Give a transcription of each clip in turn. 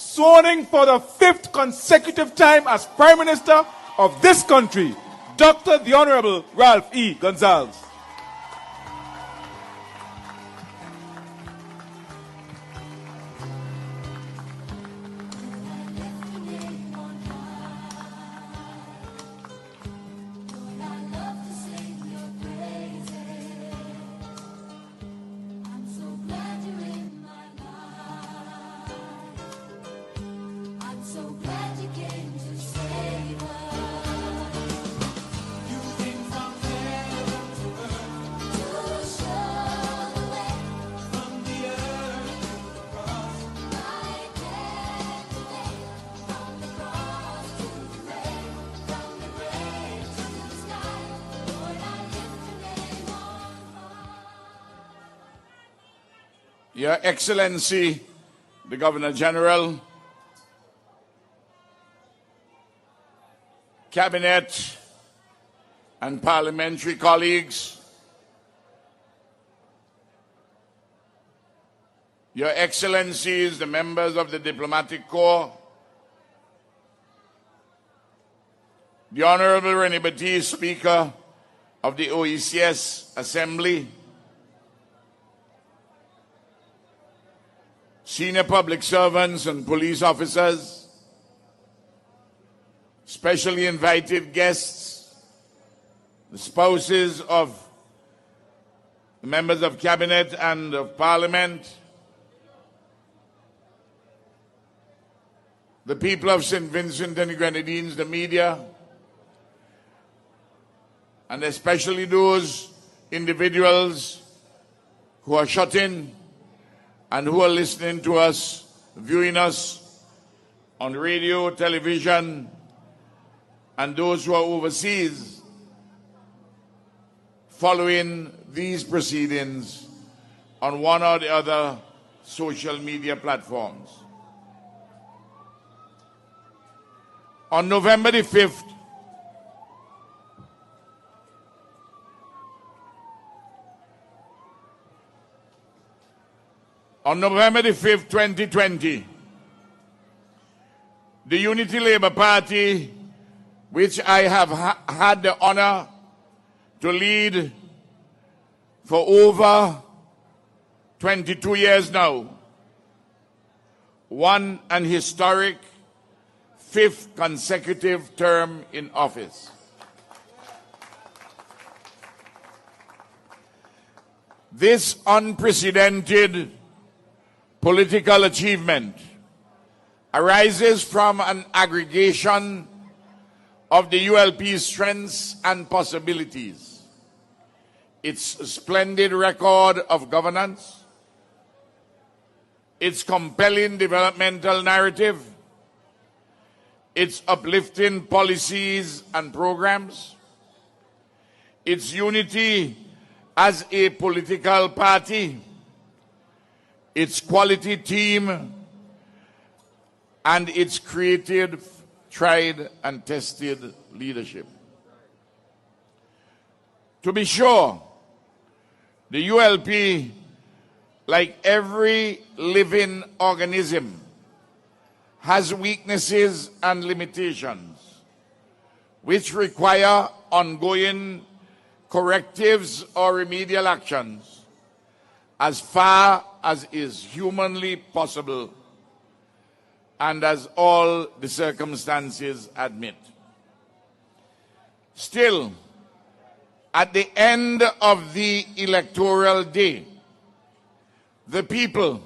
sworn in for the 5th consecutive time as Prime Minister of this country, Dr. the Honorable Ralph E. Gonsalves. Your Excellency, the Governor General, Cabinet and parliamentary colleagues, Your Excellencies, the members of the Diplomatic Corps, the Honorable René Batiste, Speaker of the OECS Assembly, senior public servants and police officers, specially invited guests, the spouses of the members of Cabinet and of Parliament, the people of St. Vincent and the Grenadines, the media, and especially those individuals who are shut in and who are listening to us, viewing us on radio, television, and those who are overseas following these proceedings on one or the other social media platforms. On November the 5th, On November the 5th, 2020, the Unity Labour Party, which I have had the honor to lead for over 22 years now, won an historic 5th consecutive term in office. This unprecedented political achievement arises from an aggregation of the ULP's strengths and possibilities, its splendid record of governance, its compelling developmental narrative, its uplifting policies and programs, its unity as a political party, its quality team, and its creative, tried and tested leadership. To be sure, the ULP, like every living organism, has weaknesses and limitations which require ongoing correctives or remedial actions as far as is humanly possible and as all the circumstances admit. Still, at the end of the electoral day, the people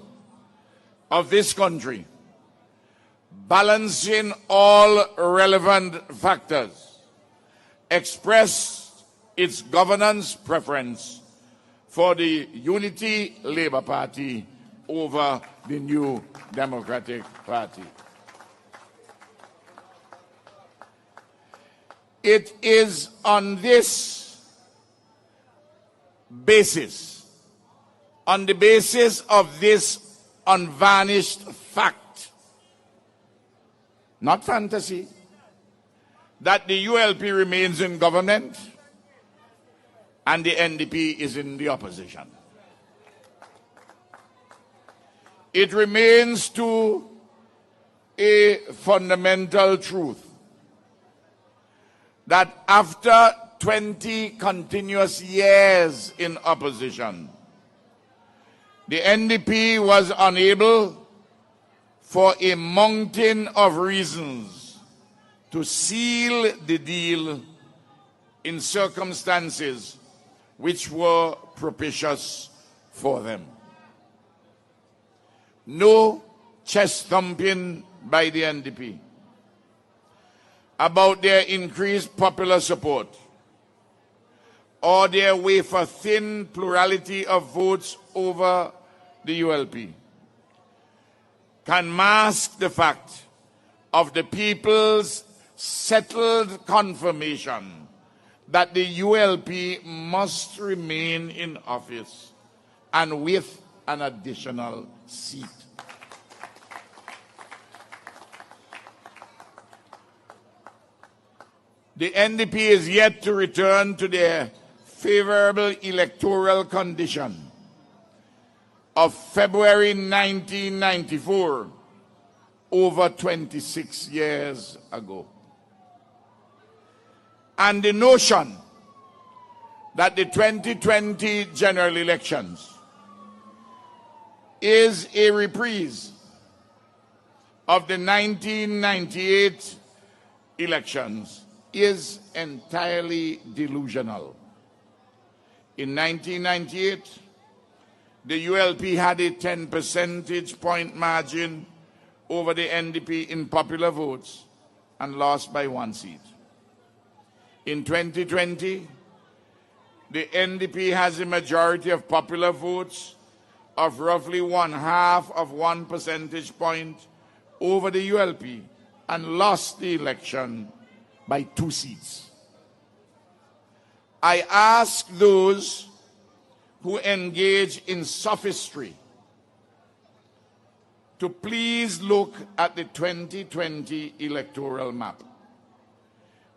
of this country, balancing all relevant factors, expressed its governance preference for the Unity Labour Party over the New Democratic Party. It is on this basis, on the basis of this unvarnished fact, not fantasy, that the ULP remains in government and the NDP is in the opposition. It remains to a fundamental truth that after 20 continuous years in opposition, the NDP was unable, for a mountain of reasons, to seal the deal in circumstances which were propitious for them. No chest thumping by the NDP about their increased popular support or their wafer-thin plurality of votes over the ULP can mask the fact of the people's settled confirmation that the ULP must remain in office and with an additional seat. The NDP is yet to return to their favorable electoral condition of February 1994, over 26 years ago. And the notion that the 2020 general elections is a reprise of the 1998 elections is entirely delusional. In 1998, the ULP had a 10 percentage point margin over the NDP in popular votes and lost by 1 seat. In 2020, the NDP has a majority of popular votes of roughly 1/2 percentage point over the ULP and lost the election by 2 seats. I ask those who engage in sophistry to please look at the 2020 electoral map.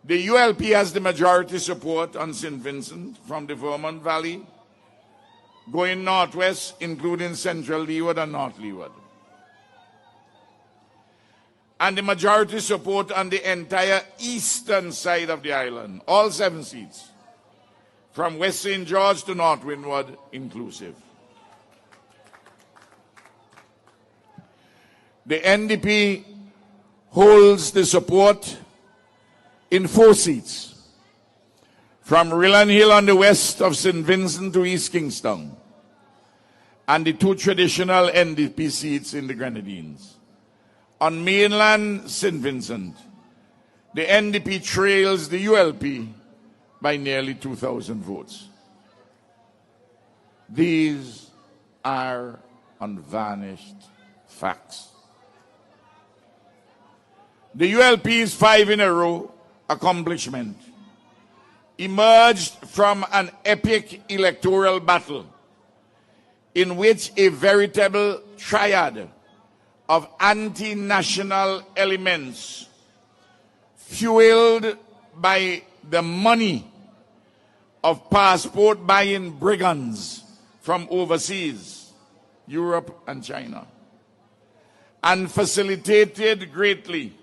The ULP has the majority support on St. Vincent from the Vermont Valley, going northwest, including Central Leeward and North Leeward, and the majority support on the entire eastern side of the island, all 7 seats, from West St. George to North Windward inclusive. The NDP holds the support in 4 seats, from Rillan Hill on the west of St. Vincent to East Kingstown, and the 2 traditional NDP seats in the Grenadines. On mainland St. Vincent, the NDP trails the ULP by nearly 2,000 votes. These are unvarnished facts. The ULP's 5 in a row accomplishment emerged from an epic electoral battle in which a veritable triad of anti-national elements, fueled by the money of passport buying brigands from overseas, Europe and China, and facilitated greatly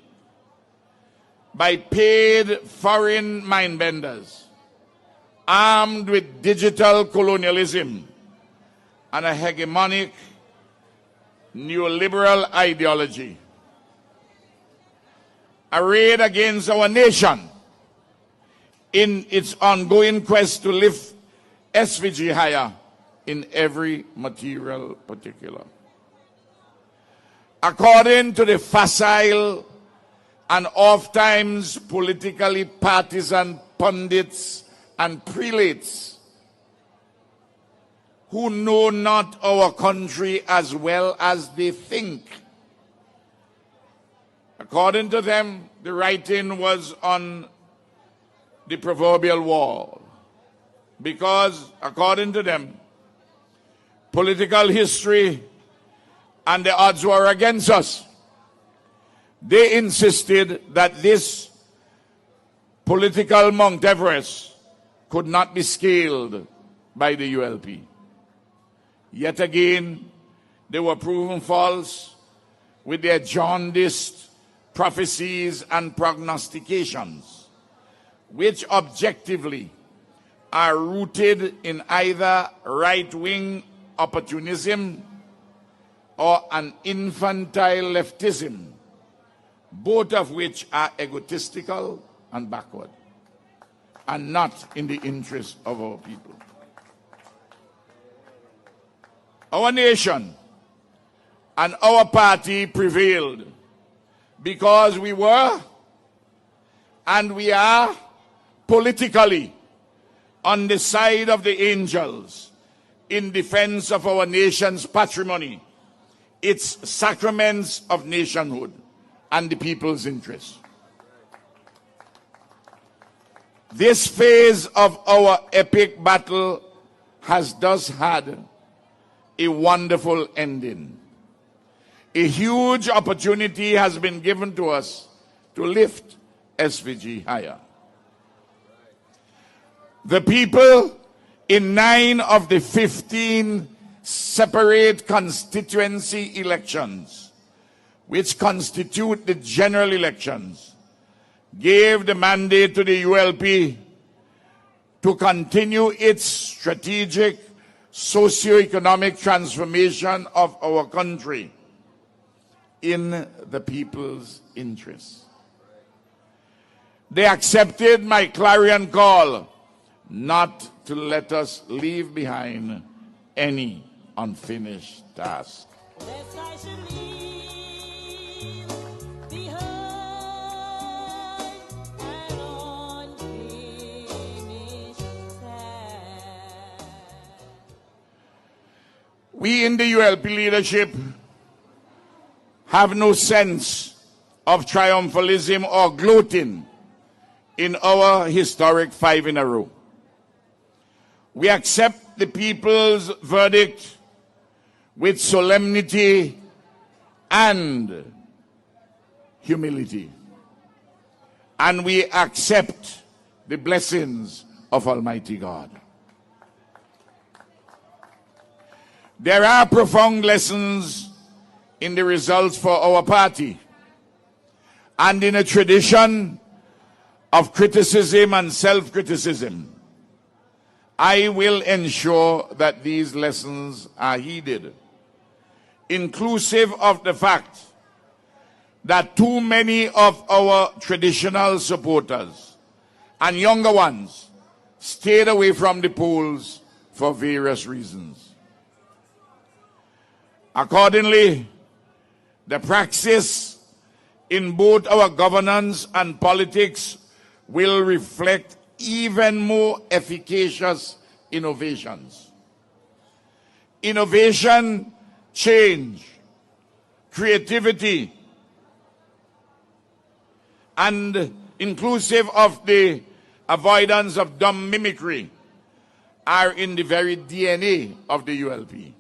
by paid foreign mindbenders armed with digital colonialism and a hegemonic neoliberal ideology, arrayed against our nation in its ongoing quest to lift SVG higher in every material particular. According to the facile and oft-times politically partisan pundits and prelates who know not our country as well as they think. According to them, the writing was on the proverbial wall, because, according to them, political history and the odds were against us. They insisted that this political Mount Everest could not be scaled by the ULP. Yet again, they were proven false with their jaundiced prophecies and prognostications, which objectively are rooted in either right-wing opportunism or an infantile leftism, both of which are egotistical and backward, and not in the interest of our people. Our nation and our party prevailed because we were and we are politically on the side of the angels in defense of our nation's patrimony, its sacraments of nationhood, and the people's interests. This phase of our epic battle has thus had a wonderful ending. A huge opportunity has been given to us to lift SVG higher. The people in 9 of the 15 separate constituency elections, which constitute the general elections, gave the mandate to the ULP to continue its strategic socio-economic transformation of our country in the people's interest. They accepted my clarion call not to let us leave behind any unfinished task. Lest I should leave behind an unfinished task. We in the ULP leadership have no sense of triumphalism or gloating in our historic 5 in a row. We accept the people's verdict with solemnity and humility. And we accept the blessings of Almighty God. There are profound lessons in the results for our party, and in a tradition of criticism and self-criticism, I will ensure that these lessons are heeded, inclusive of the fact that too many of our traditional supporters and younger ones stayed away from the polls for various reasons. Accordingly, the praxis in both our governance and politics will reflect even more efficacious innovations. Innovation, change, creativity, and inclusive of the avoidance of dumb mimicry are in the very DNA of the ULP.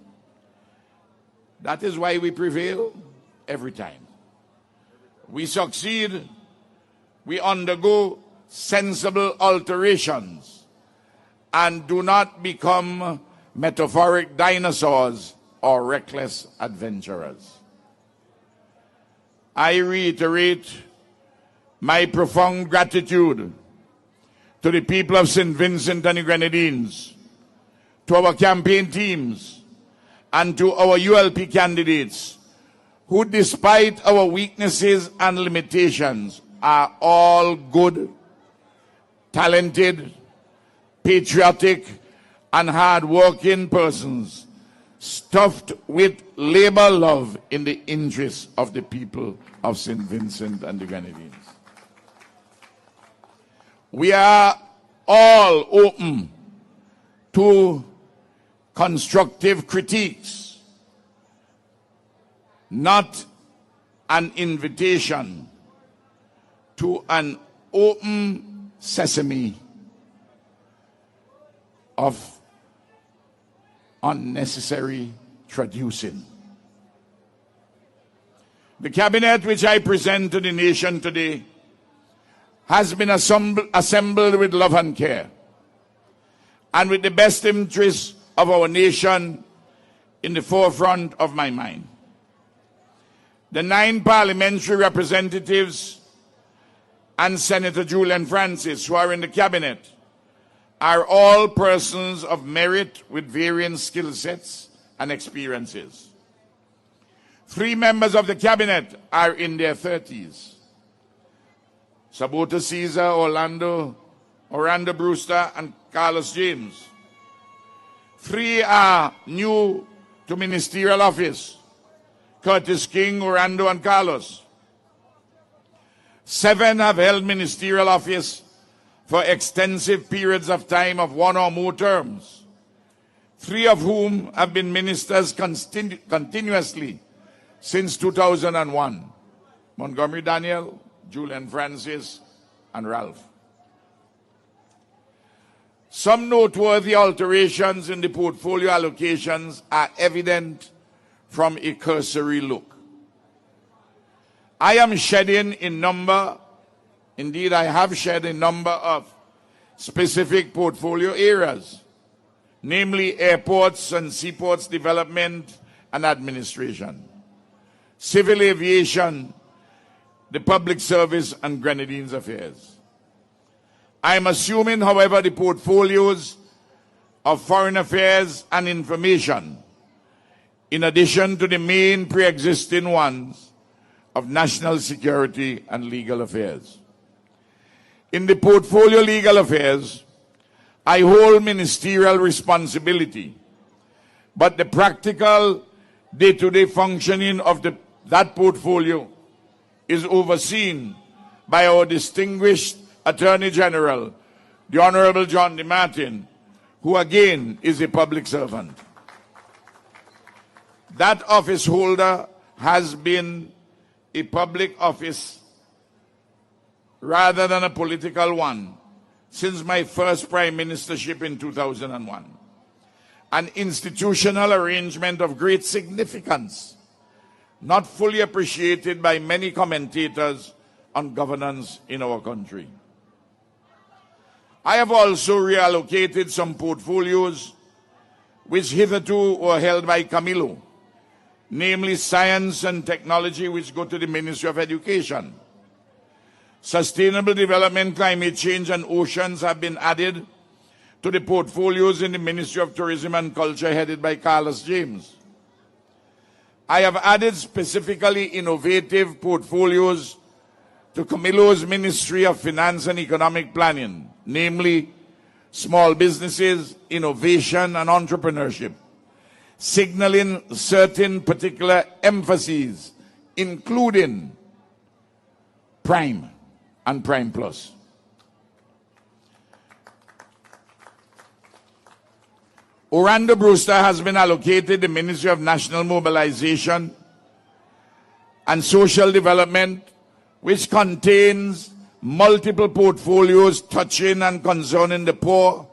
That is why we prevail every time. We succeed, we undergo sensible alterations and do not become metaphoric dinosaurs or reckless adventurers. I reiterate my profound gratitude to the people of St. Vincent and the Grenadines, to our campaign teams, and to our ULP candidates, who despite our weaknesses and limitations are all good, talented, patriotic, and hard-working persons, stuffed with labor love in the interests of the people of St. Vincent and the Grenadines. We are all open to constructive critiques, not an invitation to an open sesame of unnecessary traducing. The cabinet which I present to the nation today has been assembled with love and care, and with the best interests of our nation in the forefront of my mind. The 9 parliamentary representatives and Senator Julian Francis, who are in the cabinet, are all persons of merit with varying skill sets and experiences. 3 members of the cabinet are in their 30s. Sabota Caesar, Orlando Brewster, and Carlos James. 3 are new to ministerial office: Curtis King, Orlando, and Carlos. 7 have held ministerial office for extensive periods of time of 1 or more terms, 3 of whom have been ministers continuously since 2001: Montgomery Daniel, Julian Francis, and Ralph. Some noteworthy alterations in the portfolio allocations are evident from a cursory look. I am shedding a number, indeed I have shed a number of specific portfolio areas, namely airports and seaports development and administration, civil aviation, the public service, and Grenadines affairs. I am assuming, however, the portfolios of foreign affairs and information, in addition to the main pre-existing ones of national security and legal affairs. In the portfolio legal affairs, I hold ministerial responsibility, but the practical day-to-day functioning of that portfolio is overseen by our distinguished Attorney General, the Honorable John DeMartin, who again is a public servant. That office holder has been a public office rather than a political one since my first prime ministership in 2001. An institutional arrangement of great significance, not fully appreciated by many commentators on governance in our country. I have also reallocated some portfolios which hitherto were held by Camilo, namely science and technology, which go to the Ministry of Education. Sustainable development, climate change, and oceans have been added to the portfolios in the Ministry of Tourism and Culture, headed by Carlos James. I have added specifically innovative portfolios to Camilo's Ministry of Finance and Economic Planning, namely small businesses, innovation, and entrepreneurship, signaling certain particular emphases, including Prime and Prime Plus. Orlando Brewster has been allocated the Ministry of National Mobilization and Social Development, which contains multiple portfolios touching and concerning the poor,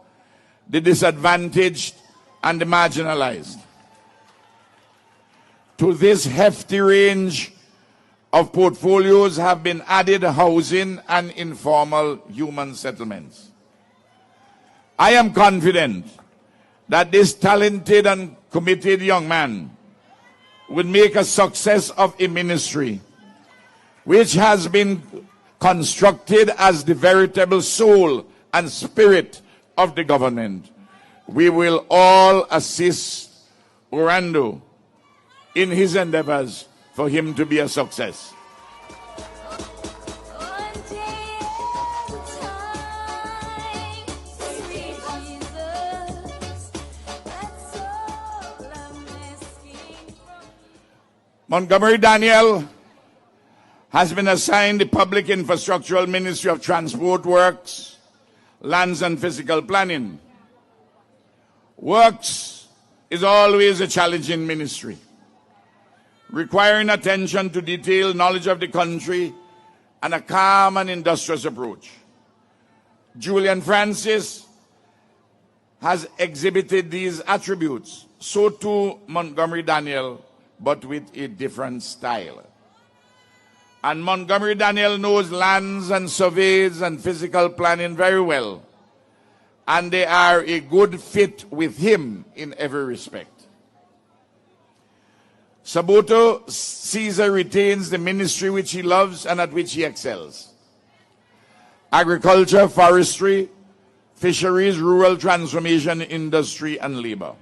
the disadvantaged, and the marginalized. To this hefty range of portfolios have been added housing and informal human settlements. I am confident that this talented and committed young man would make a success of a ministry which has been constructed as the veritable soul and spirit of the government. We will all assist Orlando in his endeavors for him to be a success. Montgomery Daniel has been assigned the Public Infrastructural Ministry of Transport Works, Lands and Physical Planning. Works is always a challenging ministry, requiring attention to detail, knowledge of the country, and a calm and industrious approach. Julian Francis has exhibited these attributes. So too Montgomery Daniel, but with a different style. And Montgomery Daniel knows lands and surveys and physical planning very well, and they are a good fit with him in every respect. Sabuto Caesar retains the ministry which he loves and at which he excels: agriculture, forestry, fisheries, rural transformation, industry, and labor.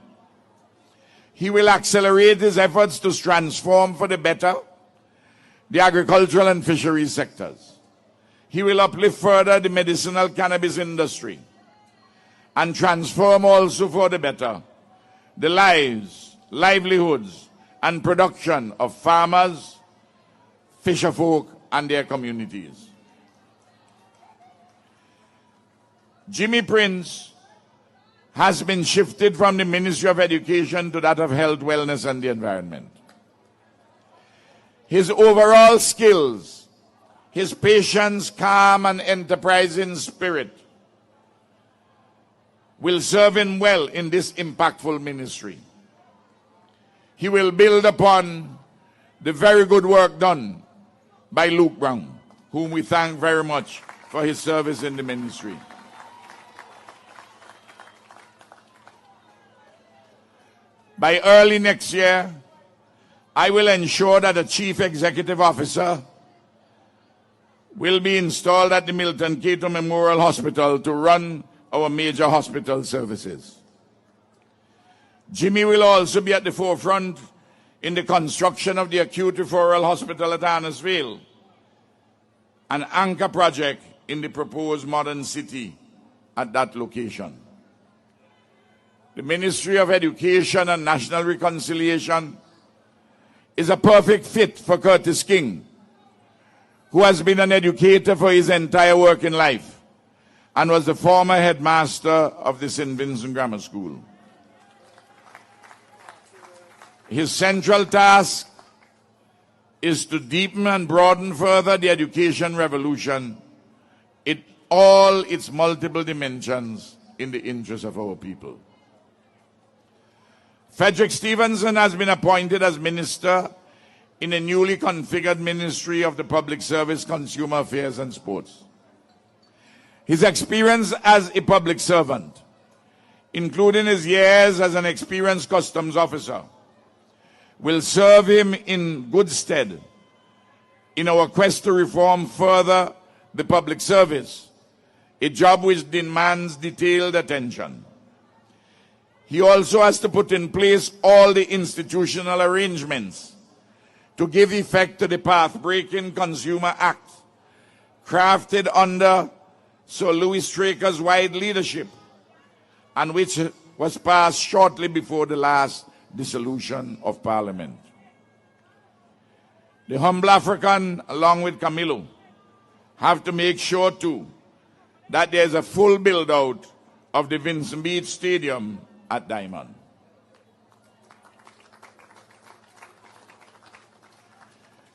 He will accelerate his efforts to transform for the better the agricultural and fisheries sectors. He will uplift further the medicinal cannabis industry and transform also for the better the lives, livelihoods, and production of farmers, fisherfolk, and their communities. Jimmy Prince has been shifted from the Ministry of Education to that of Health, Wellness, and the Environment. His overall skills, his patience, calm, and enterprising spirit will serve him well in this impactful ministry. He will build upon the very good work done by Luke Brown, whom we thank very much for his service in the ministry. By early next year, I will ensure that a Chief Executive Officer will be installed at the Milton Cato Memorial Hospital to run our major hospital services. Jimmy will also be at the forefront in the construction of the acute referral hospital at Annesville, an anchor project in the proposed modern city at that location. The Ministry of Education and National Reconciliation is a perfect fit for Curtis King, who has been an educator for his entire working life and was the former headmaster of the St. Vincent Grammar School. His central task is to deepen and broaden further the education revolution in all its multiple dimensions in the interest of our people. Frederick Stevenson has been appointed as minister in a newly configured Ministry of the Public Service, Consumer Affairs and Sports. His experience as a public servant, including his years as an experienced customs officer, will serve him in good stead in our quest to reform further the public service, a job which demands detailed attention. He also has to put in place all the institutional arrangements to give effect to the path-breaking Consumer Act, crafted under Sir Louis Straker's wide leadership, and which was passed shortly before the last dissolution of Parliament. The humble African, along with Camilo, have to make sure too that there's a full build-out of the Vincent Beach Stadium at Diamond.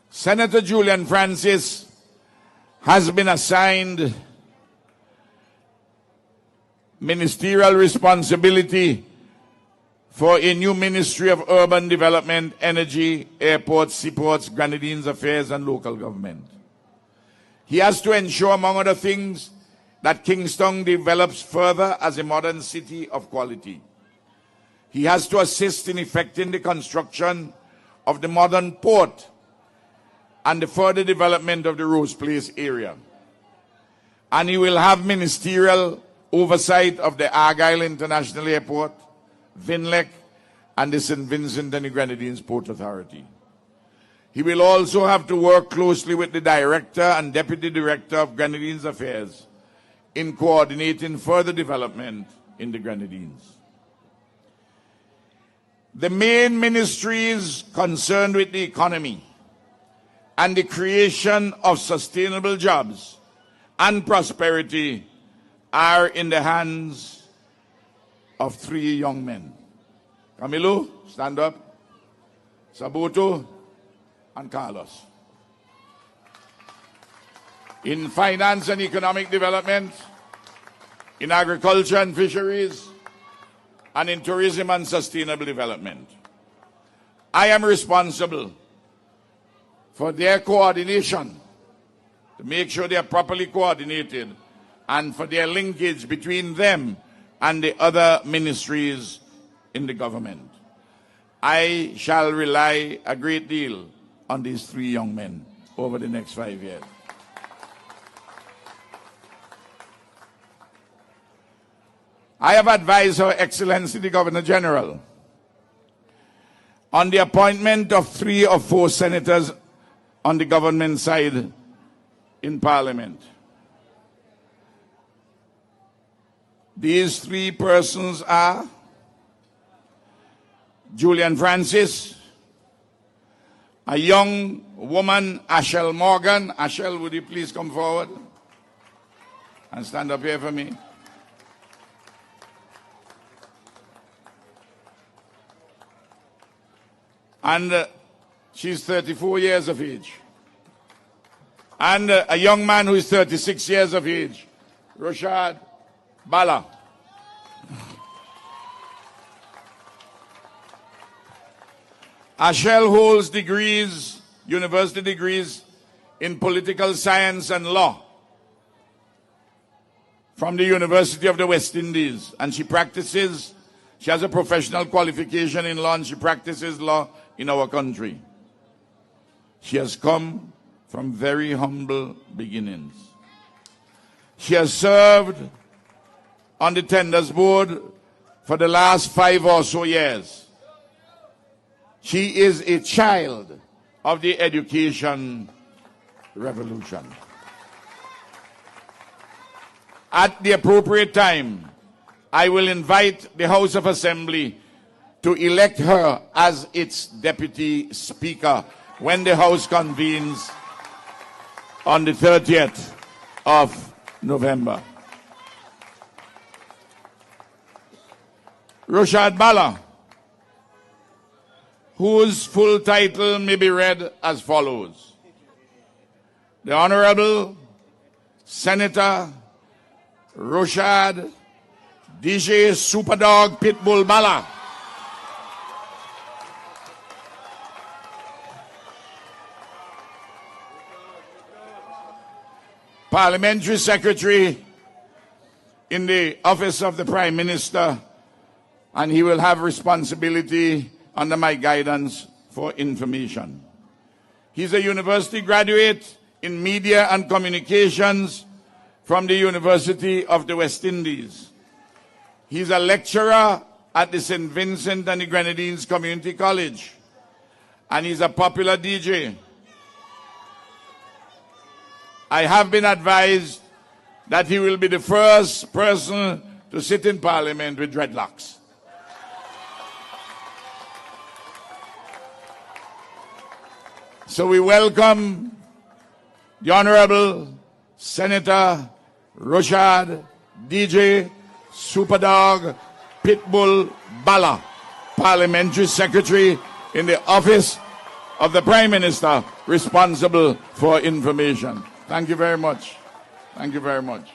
Senator Julian Francis has been assigned ministerial responsibility for a new Ministry of Urban Development, Energy, Airports, Seaports, Grenadines Affairs, and Local Government. He has to ensure, among other things, that Kingston develops further as a modern city of quality. He has to assist in effecting the construction of the modern port and the further development of the Rose Place area. And he will have ministerial oversight of the Argyle International Airport, VINLEC, and the St. Vincent and the Grenadines Port Authority. He will also have to work closely with the Director and Deputy Director of Grenadines Affairs in coordinating further development in the Grenadines. The main ministries concerned with the economy and the creation of sustainable jobs and prosperity are in the hands of three young men. Camilo, stand up. Sabuto, and Carlos. In finance and economic development, in agriculture and fisheries, and in tourism and sustainable development. I am responsible for their coordination, to make sure they are properly coordinated, and for their linkage between them and the other ministries in the government. I shall rely a great deal on these three young men over the next 5 years. I have advised Her Excellency the Governor General on the appointment of 3 or 4 senators on the government side in Parliament. These 3 persons are Julian Francis, a young woman, Ashel Morgan. Ashel, would you please come forward and stand up here for me? And she's 34 years of age. And a young man who is 36 years of age, Roshad Bala. Ashel holds degrees, university degrees in political science and law from the University of the West Indies. And she has a professional qualification in law, and she practices law in our country. She has come from very humble beginnings. She has served on the tenders board for the last 5 or so years. She is a child of the education revolution. At the appropriate time, I will invite the House of Assembly to elect her as its Deputy Speaker when the House convenes on the 30th of November. Roshad Bala, whose full title may be read as follows: The Honorable Senator Roshad DJ Superdog Pitbull Bala. Parliamentary Secretary in the Office of the Prime Minister, and he will have responsibility under my guidance for information. He's a university graduate in media and communications from the University of the West Indies. He's a lecturer at the St. Vincent and the Grenadines Community College, and he's a popular DJ. I have been advised that he will be the first person to sit in Parliament with dreadlocks. So we welcome the Honorable Senator Roshad DJ Superdog Pitbull Bala, Parliamentary Secretary in the Office of the Prime Minister, responsible for information. Thank you very much. Thank you very much.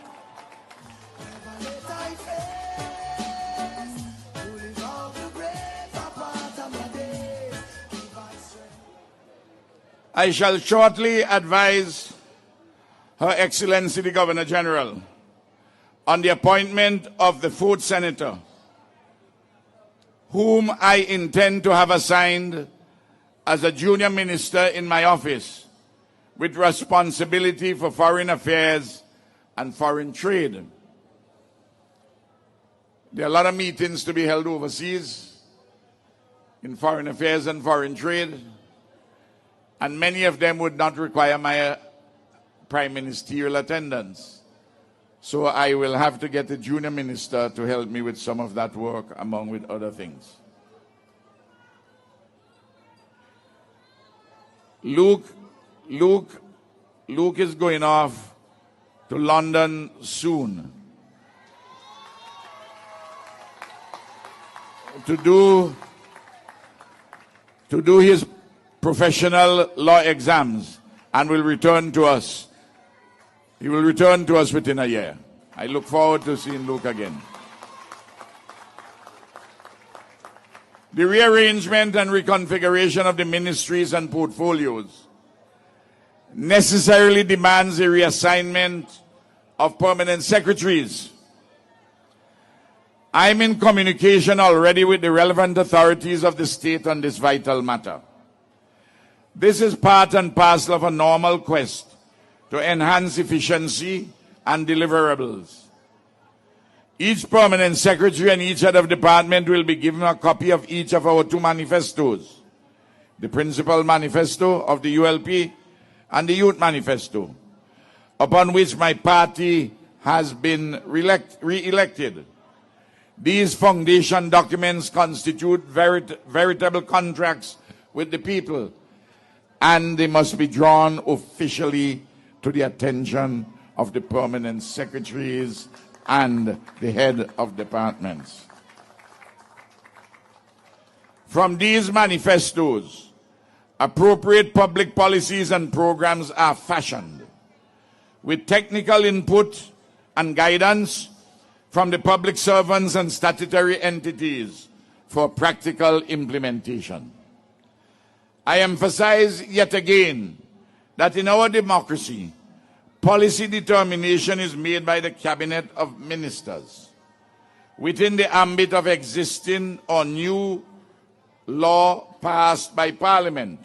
I shall shortly advise Her Excellency the Governor General on the appointment of the 4th Senator, whom I intend to have assigned as a junior minister in my office with responsibility for foreign affairs and foreign trade. There are a lot of meetings to be held overseas in foreign affairs and foreign trade, and many of them would not require my prime ministerial attendance. So I will have to get a junior minister to help me with some of that work, among with other things. Luke is going off to London soon to do his professional law exams, and will return to us. He will return to us within a year. I look forward to seeing Luke again. The rearrangement and reconfiguration of the ministries and portfolios necessarily demands a reassignment of permanent secretaries. I'm in communication already with the relevant authorities of the state on this vital matter. This is part and parcel of a normal quest to enhance efficiency and deliverables. Each permanent secretary and each head of department will be given a copy of each of our 2 manifestos, the Principal Manifesto of the ULP and the Youth Manifesto, upon which my party has been re-elected. These foundation documents constitute veritable contracts with the people, and they must be drawn officially to the attention of the permanent secretaries and the head of departments. From these manifestos, appropriate public policies and programs are fashioned with technical input and guidance from the public servants and statutory entities for practical implementation. I emphasize yet again that in our democracy, policy determination is made by the Cabinet of Ministers within the ambit of existing or new law passed by Parliament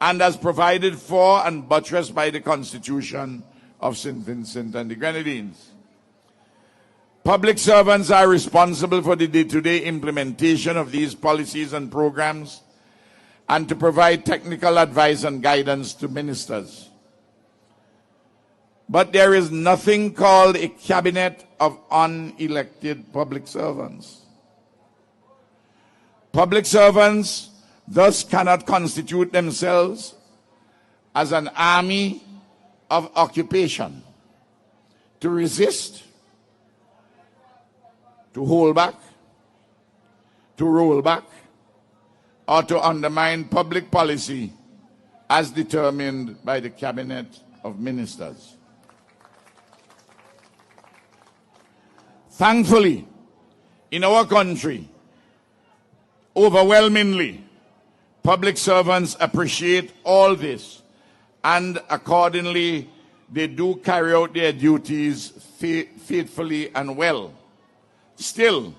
and as provided for and buttressed by the Constitution of St. Vincent and the Grenadines. Public servants are responsible for the day-to-day implementation of these policies and programs and to provide technical advice and guidance to ministers. But there is nothing called a cabinet of unelected public servants. Public servants thus cannot constitute themselves as an army of occupation to resist, to hold back, to roll back, or to undermine public policy as determined by the Cabinet of Ministers. Thankfully, in our country, overwhelmingly, public servants appreciate all this, and accordingly, they do carry out their duties faithfully and well. Still,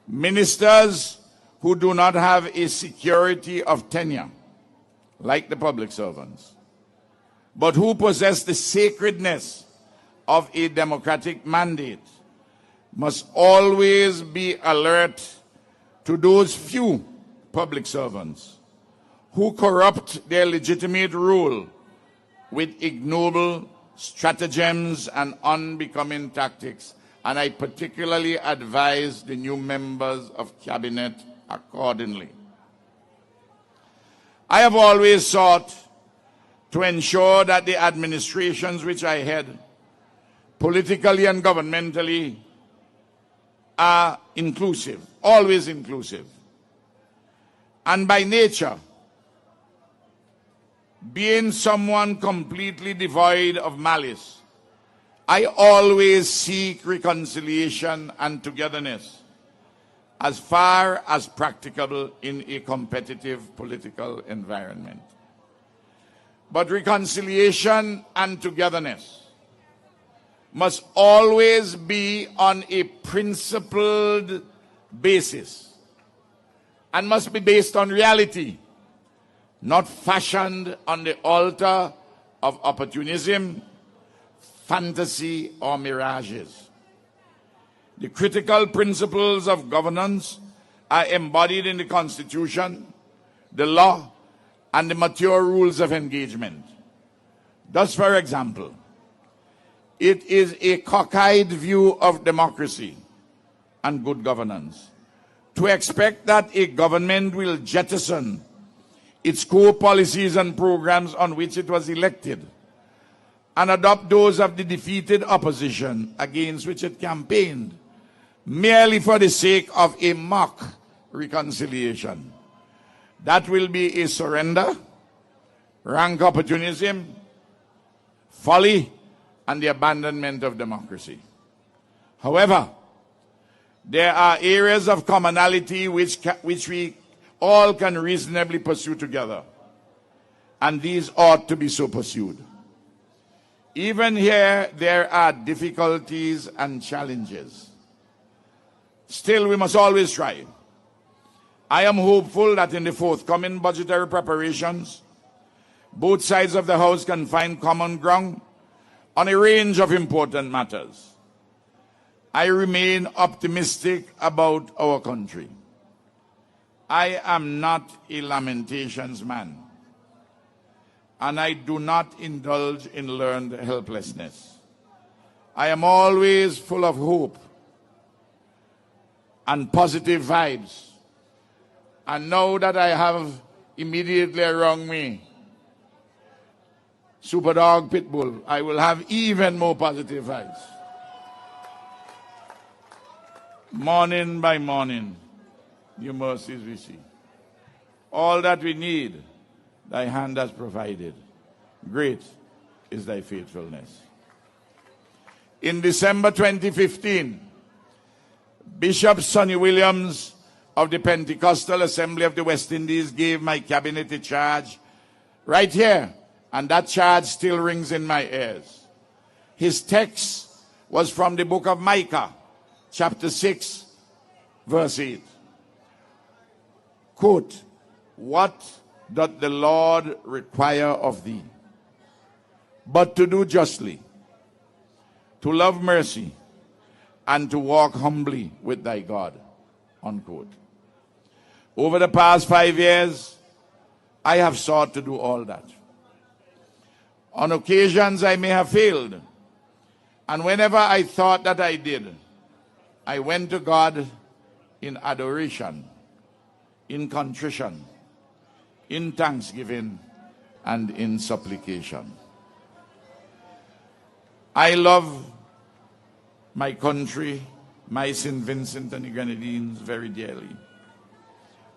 ministers who do not have a security of tenure, like the public servants, but who possess the sacredness of a democratic mandate, must always be alert to those few public servants who corrupt their legitimate role with ignoble stratagems and unbecoming tactics. And I particularly advise the new members of Cabinet accordingly. I have always sought to ensure that the administrations which I head, politically and governmentally, are inclusive, always inclusive. And by nature, being someone completely devoid of malice, I always seek reconciliation and togetherness as far as practicable in a competitive political environment. But reconciliation and togetherness must always be on a principled basis and must be based on reality, not fashioned on the altar of opportunism, fantasy, or mirages. The critical principles of governance are embodied in the Constitution, the law, and the mature rules of engagement. Thus, for example, it is a cockeyed view of democracy and good governance to expect that a government will jettison its core policies and programs on which it was elected and adopt those of the defeated opposition against which it campaigned, merely for the sake of a mock reconciliation. That will be a surrender, rank opportunism, folly, and the abandonment of democracy. However, there are areas of commonality which we all can reasonably pursue together, and these ought to be so pursued. Even here, there are difficulties and challenges. Still, we must always try. I am hopeful that in the forthcoming budgetary preparations, both sides of the House can find common ground on a range of important matters. I remain optimistic about our country. I am not a lamentations man, and I do not indulge in learned helplessness. I am always full of hope and positive vibes. And now that I have immediately around me Superdog Pitbull, I will have even more positive vibes. Morning by morning, new mercies we see. All that we need, thy hand has provided. Great is thy faithfulness. In December 2015, Bishop Sonny Williams of the Pentecostal Assembly of the West Indies gave my cabinet a charge right here, and that charge still rings in my ears. His text was from the book of Micah, chapter 6, verse 8. Quote, "What doth the Lord require of thee? But to do justly, to love mercy, and to walk humbly with thy God." Unquote. Over the past 5 years, I have sought to do all that. On occasions, I may have failed. And whenever I thought that I did, I went to God in adoration, in contrition, in thanksgiving, and in supplication. I love my country, my St. Vincent and the Grenadines, very dearly.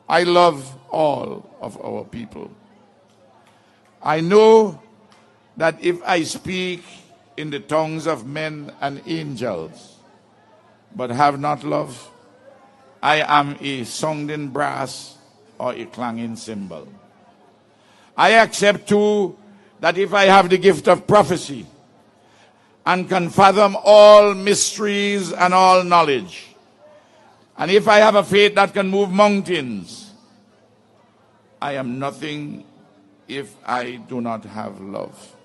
I love all of our people. I know that if I speak in the tongues of men and angels, but have not love, I am a sounding brass or a clanging cymbal. I accept too that if I have the gift of prophecy and can fathom all mysteries and all knowledge, and if I have a faith that can move mountains, I am nothing if I do not have love.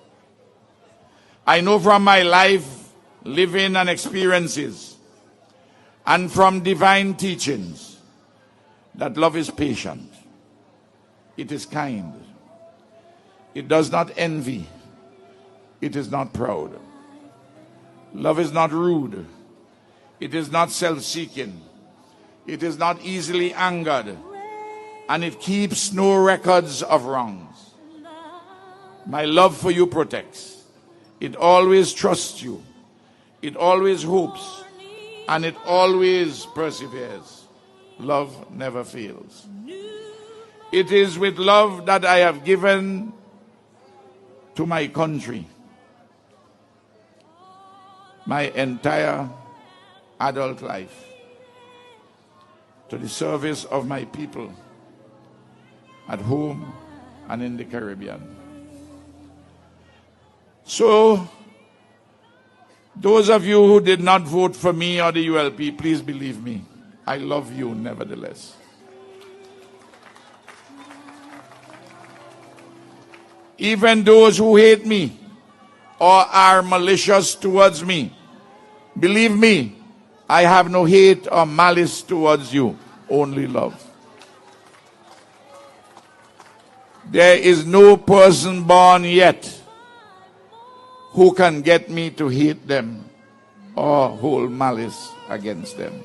I know from my life, living and experiences, and from divine teachings, that love is patient. It is kind. It does not envy. It is not proud. Love is not rude. It is not self-seeking. It is not easily angered. And it keeps no records of wrongs. My love for you protects. It always trusts you. It always hopes. And it always perseveres. Love never fails. It is with love that I have given to my country my entire adult life, to the service of my people at home and in the Caribbean. So, those of you who did not vote for me or the ULP, please believe me, I love you nevertheless. Even those who hate me or are malicious towards me, believe me, I have no hate or malice towards you, only love. There is no person born yet who can get me to hate them or hold malice against them.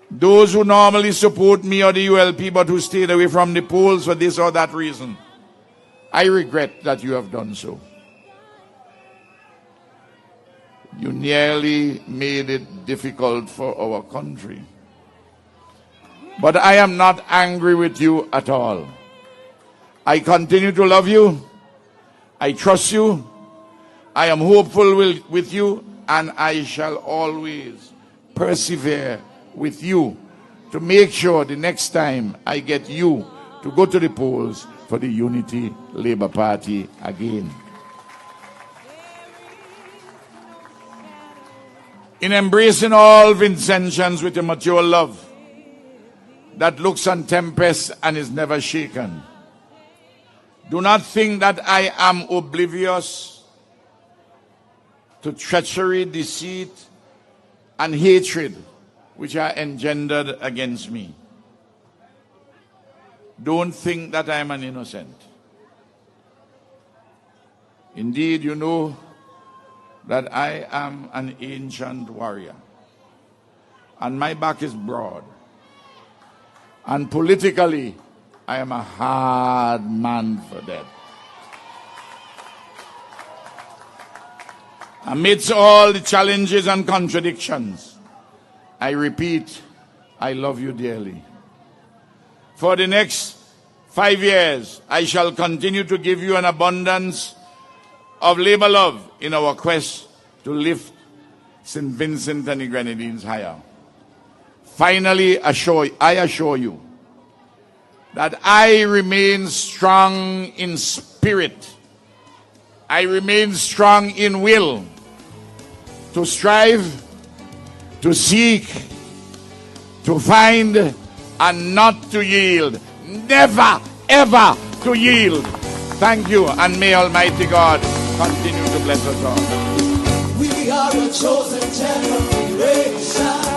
Those who normally support me or the ULP but who stayed away from the polls for this or that reason, I regret that you have done so. You nearly made it difficult for our country. But I am not angry with you at all. I continue to love you. I trust you. I am hopeful with you, and I shall always persevere with you to make sure the next time I get you to go to the polls for the Unity Labour Party again. in embracing all Vincentians with a mature love that looks on tempests and is never shaken. Do not think that I am oblivious to treachery, deceit, and hatred which are engendered against me. Don't think that I am an innocent. Indeed, you know that I am an ancient warrior, and my back is broad. And politically, I am a hard man for death. Amidst all the challenges and contradictions, I repeat, I love you dearly. For the next 5 years, I shall continue to give you an abundance of labor love in our quest to lift St. Vincent and the Grenadines higher. Finally, I assure you that I remain strong in spirit. I remain strong in will to strive, to seek, to find, and not to yield. Never, ever to yield. Thank you, and may Almighty God continue to bless us all. We are a chosen generation.